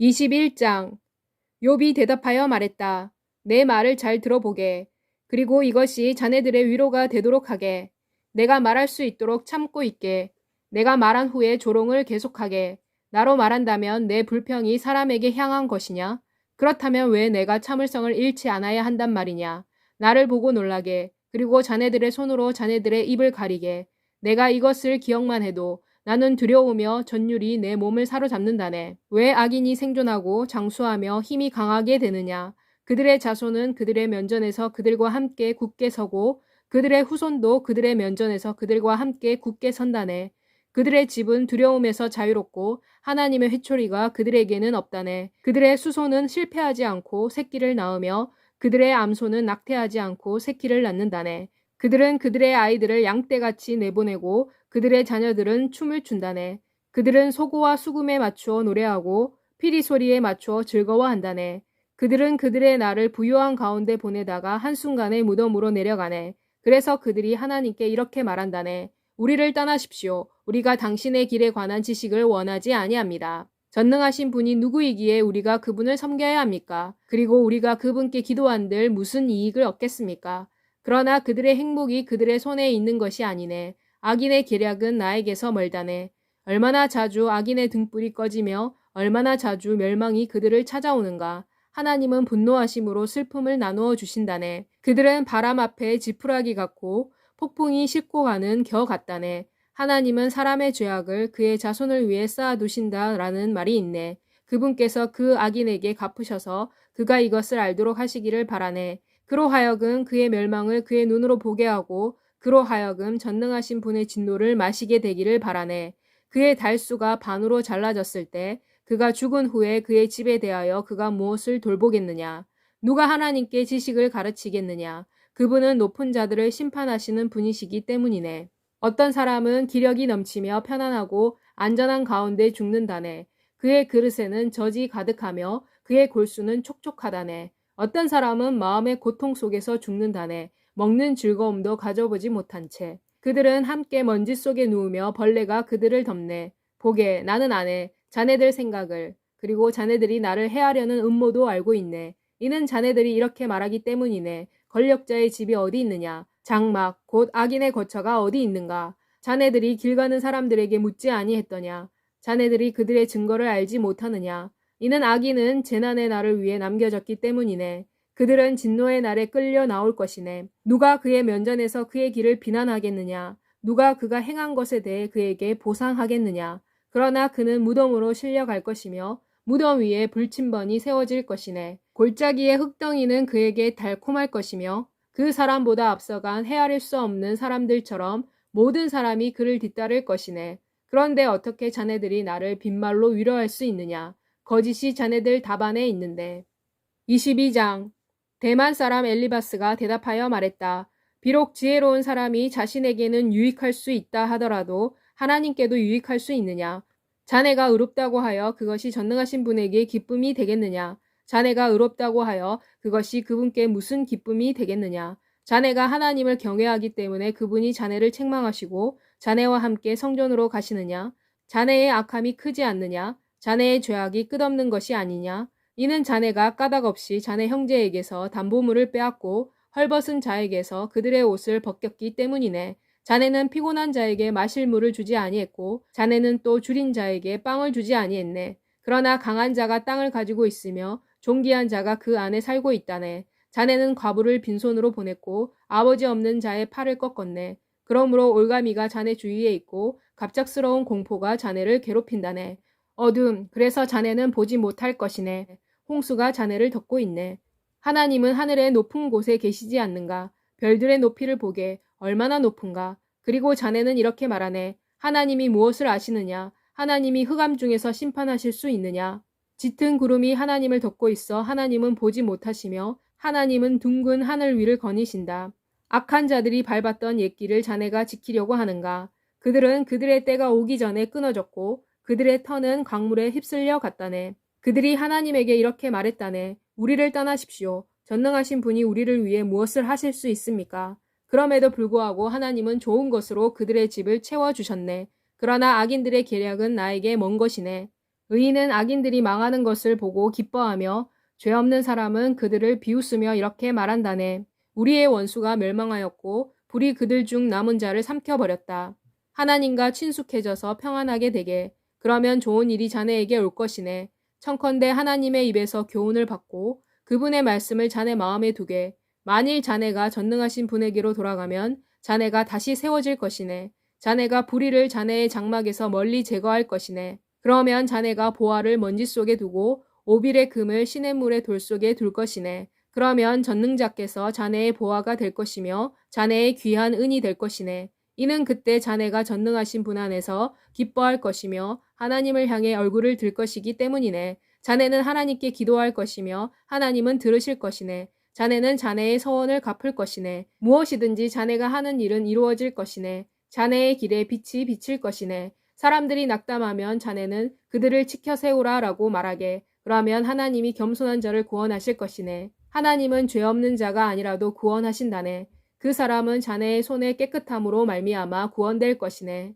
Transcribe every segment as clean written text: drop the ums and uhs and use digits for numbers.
21장. 욥이 대답하여 말했다. 내 말을 잘 들어보게. 그리고 이것이 자네들의 위로가 되도록 하게. 내가 말할 수 있도록 참고 있게. 내가 말한 후에 조롱을 계속하게. 나로 말한다면 내 불평이 사람에게 향한 것이냐? 그렇다면 왜 내가 참을성을 잃지 않아야 한단 말이냐? 나를 보고 놀라게. 그리고 자네들의 손으로 자네들의 입을 가리게. 내가 이것을 기억만 해도 나는 두려우며 전율이 내 몸을 사로잡는다네. 왜 악인이 생존하고 장수하며 힘이 강하게 되느냐? 그들의 자손은 그들의 면전에서 그들과 함께 굳게 서고 그들의 후손도 그들의 면전에서 그들과 함께 굳게 선다네. 그들의 집은 두려움에서 자유롭고 하나님의 회초리가 그들에게는 없다네. 그들의 수소는 실패하지 않고 새끼를 낳으며 그들의 암소는 낙태하지 않고 새끼를 낳는다네. 그들은 그들의 아이들을 양떼같이 내보내고 그들의 자녀들은 춤을 춘다네. 그들은 소고와 수금에 맞추어 노래하고 피리 소리에 맞추어 즐거워한다네. 그들은 그들의 날을 부유한 가운데 보내다가 한순간에 무덤으로 내려가네. 그래서 그들이 하나님께 이렇게 말한다네. 우리를 떠나십시오. 우리가 당신의 길에 관한 지식을 원하지 아니합니다. 전능하신 분이 누구이기에 우리가 그분을 섬겨야 합니까? 그리고 우리가 그분께 기도한들 무슨 이익을 얻겠습니까? 그러나 그들의 행복이 그들의 손에 있는 것이 아니네. 악인의 계략은 나에게서 멀다네. 얼마나 자주 악인의 등불이 꺼지며 얼마나 자주 멸망이 그들을 찾아오는가. 하나님은 분노하심으로 슬픔을 나누어 주신다네. 그들은 바람 앞에 지푸라기 같고 폭풍이 싣고 가는 겨 같다네. 하나님은 사람의 죄악을 그의 자손을 위해 쌓아두신다라는 말이 있네. 그분께서 그 악인에게 갚으셔서 그가 이것을 알도록 하시기를 바라네. 그로 하여금 그의 멸망을 그의 눈으로 보게 하고 그로 하여금 전능하신 분의 진노를 마시게 되기를 바라네. 그의 달수가 반으로 잘라졌을 때 그가 죽은 후에 그의 집에 대하여 그가 무엇을 돌보겠느냐? 누가 하나님께 지식을 가르치겠느냐? 그분은 높은 자들을 심판하시는 분이시기 때문이네. 어떤 사람은 기력이 넘치며 편안하고 안전한 가운데 죽는다네. 그의 그릇에는 젖이 가득하며 그의 골수는 촉촉하다네. 어떤 사람은 마음의 고통 속에서 죽는다네. 먹는 즐거움도 가져보지 못한 채. 그들은 함께 먼지 속에 누우며 벌레가 그들을 덮네. 보게, 나는 아네. 자네들 생각을. 그리고 자네들이 나를 해하려는 음모도 알고 있네. 이는 자네들이 이렇게 말하기 때문이네. 권력자의 집이 어디 있느냐? 장막, 곧 악인의 거처가 어디 있는가? 자네들이 길 가는 사람들에게 묻지 아니했더냐? 자네들이 그들의 증거를 알지 못하느냐? 이는 악인은 재난의 날을 위해 남겨졌기 때문이네. 그들은 진노의 날에 끌려 나올 것이네. 누가 그의 면전에서 그의 길을 비난하겠느냐? 누가 그가 행한 것에 대해 그에게 보상하겠느냐? 그러나 그는 무덤으로 실려갈 것이며 무덤 위에 불침번이 세워질 것이네. 골짜기의 흙덩이는 그에게 달콤할 것이며 그 사람보다 앞서간 헤아릴 수 없는 사람들처럼 모든 사람이 그를 뒤따를 것이네. 그런데 어떻게 자네들이 나를 빈말로 위로할 수 있느냐? 거짓이 자네들 답안에 있는데. 22장. 대만 사람 엘리바스가 대답하여 말했다. 비록 지혜로운 사람이 자신에게는 유익할 수 있다 하더라도 하나님께도 유익할 수 있느냐? 자네가 의롭다고 하여 그것이 전능하신 분에게 기쁨이 되겠느냐? 자네가 의롭다고 하여 그것이 그분께 무슨 기쁨이 되겠느냐? 자네가 하나님을 경외하기 때문에 그분이 자네를 책망하시고 자네와 함께 성전으로 가시느냐? 자네의 악함이 크지 않느냐? 자네의 죄악이 끝없는 것이 아니냐? 이는 자네가 까닭없이 자네 형제에게서 담보물을 빼앗고 헐벗은 자에게서 그들의 옷을 벗겼기 때문이네. 자네는 피곤한 자에게 마실 물을 주지 아니했고 자네는 또 줄인 자에게 빵을 주지 아니했네. 그러나 강한 자가 땅을 가지고 있으며 존귀한 자가 그 안에 살고 있다네. 자네는 과부를 빈손으로 보냈고 아버지 없는 자의 팔을 꺾었네. 그러므로 올가미가 자네 주위에 있고 갑작스러운 공포가 자네를 괴롭힌다네. 어둠, 그래서 자네는 보지 못할 것이네. 홍수가 자네를 덮고 있네. 하나님은 하늘의 높은 곳에 계시지 않는가? 별들의 높이를 보게 얼마나 높은가? 그리고 자네는 이렇게 말하네. 하나님이 무엇을 아시느냐? 하나님이 흑암 중에서 심판하실 수 있느냐? 짙은 구름이 하나님을 덮고 있어 하나님은 보지 못하시며 하나님은 둥근 하늘 위를 거니신다. 악한 자들이 밟았던 옛길을 자네가 지키려고 하는가? 그들은 그들의 때가 오기 전에 끊어졌고 그들의 터는 강물에 휩쓸려 갔다네. 그들이 하나님에게 이렇게 말했다네. 우리를 떠나십시오. 전능하신 분이 우리를 위해 무엇을 하실 수 있습니까? 그럼에도 불구하고 하나님은 좋은 것으로 그들의 집을 채워주셨네. 그러나 악인들의 계략은 나에게 먼 것이네. 의인은 악인들이 망하는 것을 보고 기뻐하며 죄 없는 사람은 그들을 비웃으며 이렇게 말한다네. 우리의 원수가 멸망하였고 불이 그들 중 남은 자를 삼켜버렸다. 하나님과 친숙해져서 평안하게 되게. 그러면 좋은 일이 자네에게 올 것이네. 청컨대 하나님의 입에서 교훈을 받고 그분의 말씀을 자네 마음에 두게. 만일 자네가 전능하신 분에게로 돌아가면 자네가 다시 세워질 것이네. 자네가 불의를 자네의 장막에서 멀리 제거할 것이네. 그러면 자네가 보화를 먼지 속에 두고 오빌의 금을 시냇물의 돌 속에 둘 것이네. 그러면 전능자께서 자네의 보화가 될 것이며 자네의 귀한 은이 될 것이네. 이는 그때 자네가 전능하신 분 안에서 기뻐할 것이며 하나님을 향해 얼굴을 들 것이기 때문이네. 자네는 하나님께 기도할 것이며 하나님은 들으실 것이네. 자네는 자네의 서원을 갚을 것이네. 무엇이든지 자네가 하는 일은 이루어질 것이네. 자네의 길에 빛이 비칠 것이네. 사람들이 낙담하면 자네는 그들을 지켜 세우라 라고 말하게. 그러면 하나님이 겸손한 자를 구원하실 것이네. 하나님은 죄 없는 자가 아니라도 구원하신다네. 그 사람은 자네의 손의 깨끗함으로 말미암아 구원될 것이네.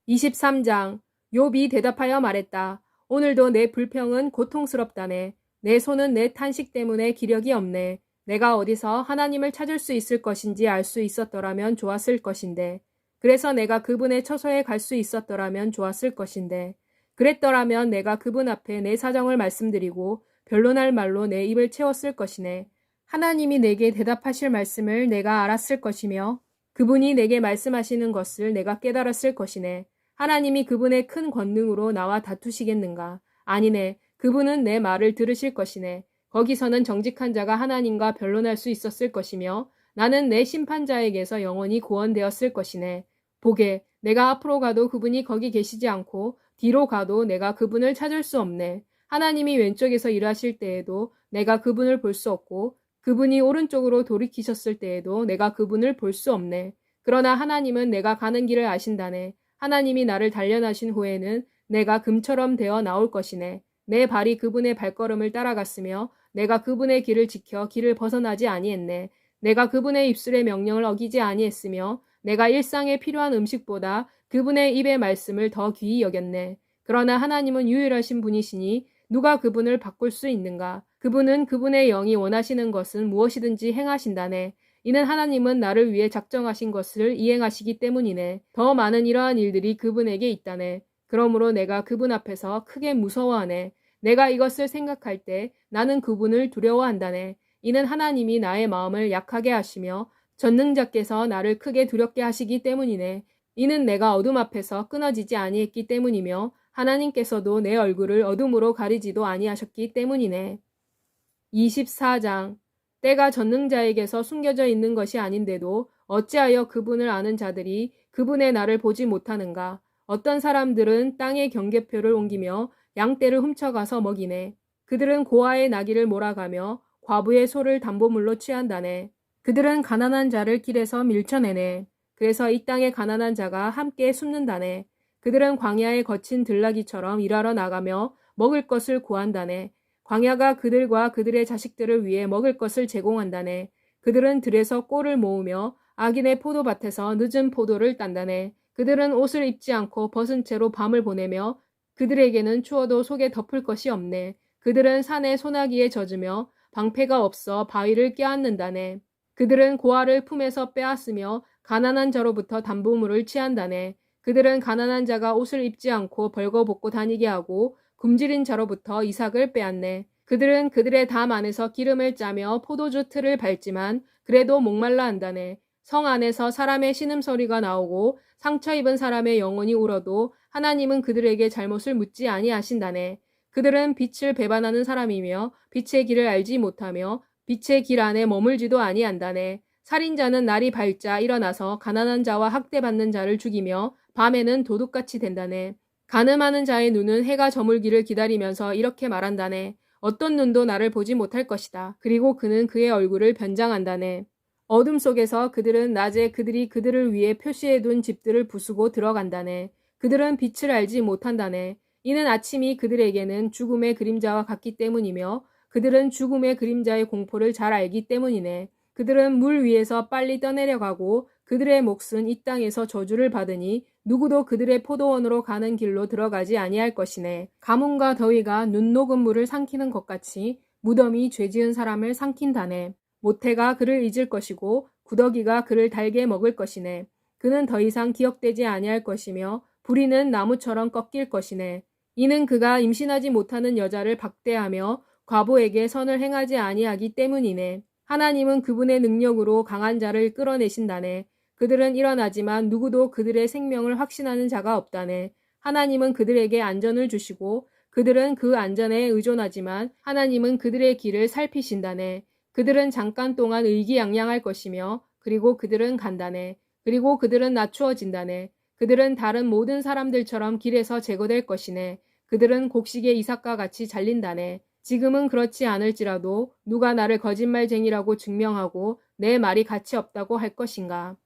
23장 욥이 대답하여 말했다. 오늘도 내 불평은 고통스럽다네. 내 손은 내 탄식 때문에 기력이 없네. 내가 어디서 하나님을 찾을 수 있을 것인지 알 수 있었더라면 좋았을 것인데. 그래서 내가 그분의 처소에 갈 수 있었더라면 좋았을 것인데. 그랬더라면 내가 그분 앞에 내 사정을 말씀드리고 변론할 말로 내 입을 채웠을 것이네. 하나님이 내게 대답하실 말씀을 내가 알았을 것이며 그분이 내게 말씀하시는 것을 내가 깨달았을 것이네. 하나님이 그분의 큰 권능으로 나와 다투시겠는가? 아니네. 그분은 내 말을 들으실 것이네. 거기서는 정직한 자가 하나님과 변론할 수 있었을 것이며 나는 내 심판자에게서 영원히 구원되었을 것이네. 보게, 내가 앞으로 가도 그분이 거기 계시지 않고 뒤로 가도 내가 그분을 찾을 수 없네. 하나님이 왼쪽에서 일하실 때에도 내가 그분을 볼 수 없고 그분이 오른쪽으로 돌이키셨을 때에도 내가 그분을 볼 수 없네. 그러나 하나님은 내가 가는 길을 아신다네. 하나님이 나를 단련하신 후에는 내가 금처럼 되어 나올 것이네. 내 발이 그분의 발걸음을 따라갔으며 내가 그분의 길을 지켜 길을 벗어나지 아니했네. 내가 그분의 입술의 명령을 어기지 아니했으며 내가 일상에 필요한 음식보다 그분의 입의 말씀을 더 귀히 여겼네. 그러나 하나님은 유일하신 분이시니 누가 그분을 바꿀 수 있는가? 그분은 그분의 영이 원하시는 것은 무엇이든지 행하신다네. 이는 하나님은 나를 위해 작정하신 것을 이행하시기 때문이네. 더 많은 이러한 일들이 그분에게 있다네. 그러므로 내가 그분 앞에서 크게 무서워하네. 내가 이것을 생각할 때 나는 그분을 두려워한다네. 이는 하나님이 나의 마음을 약하게 하시며 전능자께서 나를 크게 두렵게 하시기 때문이네. 이는 내가 어둠 앞에서 끊어지지 아니했기 때문이며 하나님께서도 내 얼굴을 어둠으로 가리지도 아니하셨기 때문이네. 24장 때가 전능자에게서 숨겨져 있는 것이 아닌데도 어찌하여 그분을 아는 자들이 그분의 날을 보지 못하는가? 어떤 사람들은 땅의 경계표를 옮기며 양떼를 훔쳐가서 먹이네. 그들은 고아의 나귀를 몰아가며 과부의 소를 담보물로 취한다네. 그들은 가난한 자를 길에서 밀쳐내네. 그래서 이 땅의 가난한 자가 함께 숨는다네. 그들은 광야에 거친 들나귀처럼 일하러 나가며 먹을 것을 구한다네. 광야가 그들과 그들의 자식들을 위해 먹을 것을 제공한다네. 그들은 들에서 꼴을 모으며 악인의 포도밭에서 늦은 포도를 딴다네. 그들은 옷을 입지 않고 벗은 채로 밤을 보내며 그들에게는 추워도 속에 덮을 것이 없네. 그들은 산에 소나기에 젖으며 방패가 없어 바위를 껴안는다네. 그들은 고아를 품에서 빼앗으며 가난한 자로부터 담보물을 취한다네. 그들은 가난한 자가 옷을 입지 않고 벌거벗고 다니게 하고 굶주린 자로부터 이삭을 빼앗네. 그들은 그들의 담 안에서 기름을 짜며 포도주 틀을 밟지만 그래도 목말라 한다네. 성 안에서 사람의 신음소리가 나오고 상처 입은 사람의 영혼이 울어도 하나님은 그들에게 잘못을 묻지 아니하신다네. 그들은 빛을 배반하는 사람이며 빛의 길을 알지 못하며 빛의 길 안에 머물지도 아니한다네. 살인자는 날이 밝자 일어나서 가난한 자와 학대받는 자를 죽이며 밤에는 도둑같이 된다네. 간음하는 자의 눈은 해가 저물기를 기다리면서 이렇게 말한다네. 어떤 눈도 나를 보지 못할 것이다. 그리고 그는 그의 얼굴을 변장한다네. 어둠 속에서 그들은 낮에 그들이 그들을 위해 표시해둔 집들을 부수고 들어간다네. 그들은 빛을 알지 못한다네. 이는 아침이 그들에게는 죽음의 그림자와 같기 때문이며 그들은 죽음의 그림자의 공포를 잘 알기 때문이네. 그들은 물 위에서 빨리 떠내려가고 그들의 몫은 이 땅에서 저주를 받으니 누구도 그들의 포도원으로 가는 길로 들어가지 아니할 것이네. 가뭄과 더위가 눈 녹은 물을 삼키는 것 같이 무덤이 죄지은 사람을 삼킨다네. 모태가 그를 잊을 것이고 구더기가 그를 달게 먹을 것이네. 그는 더 이상 기억되지 아니할 것이며 부리는 나무처럼 꺾일 것이네. 이는 그가 임신하지 못하는 여자를 박대하며 과부에게 선을 행하지 아니하기 때문이네. 하나님은 그분의 능력으로 강한 자를 끌어내신다네. 그들은 일어나지만 누구도 그들의 생명을 확신하는 자가 없다네. 하나님은 그들에게 안전을 주시고 그들은 그 안전에 의존하지만 하나님은 그들의 길을 살피신다네. 그들은 잠깐 동안 의기양양할 것이며 그리고 그들은 간다네. 그리고 그들은 낮추어진다네. 그들은 다른 모든 사람들처럼 길에서 제거될 것이네. 그들은 곡식의 이삭과 같이 잘린다네. 지금은 그렇지 않을지라도 누가 나를 거짓말쟁이라고 증명하고 내 말이 가치 없다고 할 것인가.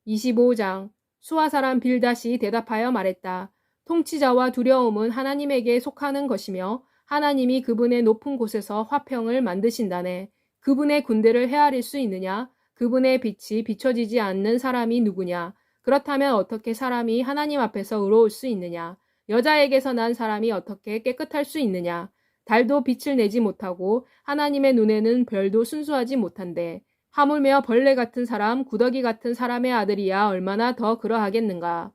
25장. 수아 사람 빌닷이 대답하여 말했다. 통치자와 두려움은 하나님에게 속하는 것이며 하나님이 그분의 높은 곳에서 화평을 만드신다네. 그분의 군대를 헤아릴 수 있느냐? 그분의 빛이 비춰지지 않는 사람이 누구냐? 그렇다면 어떻게 사람이 하나님 앞에서 의로울 수 있느냐? 여자에게서 난 사람이 어떻게 깨끗할 수 있느냐? 달도 빛을 내지 못하고 하나님의 눈에는 별도 순수하지 못한데 하물며 벌레 같은 사람, 구더기 같은 사람의 아들이야 얼마나 더 그러하겠는가.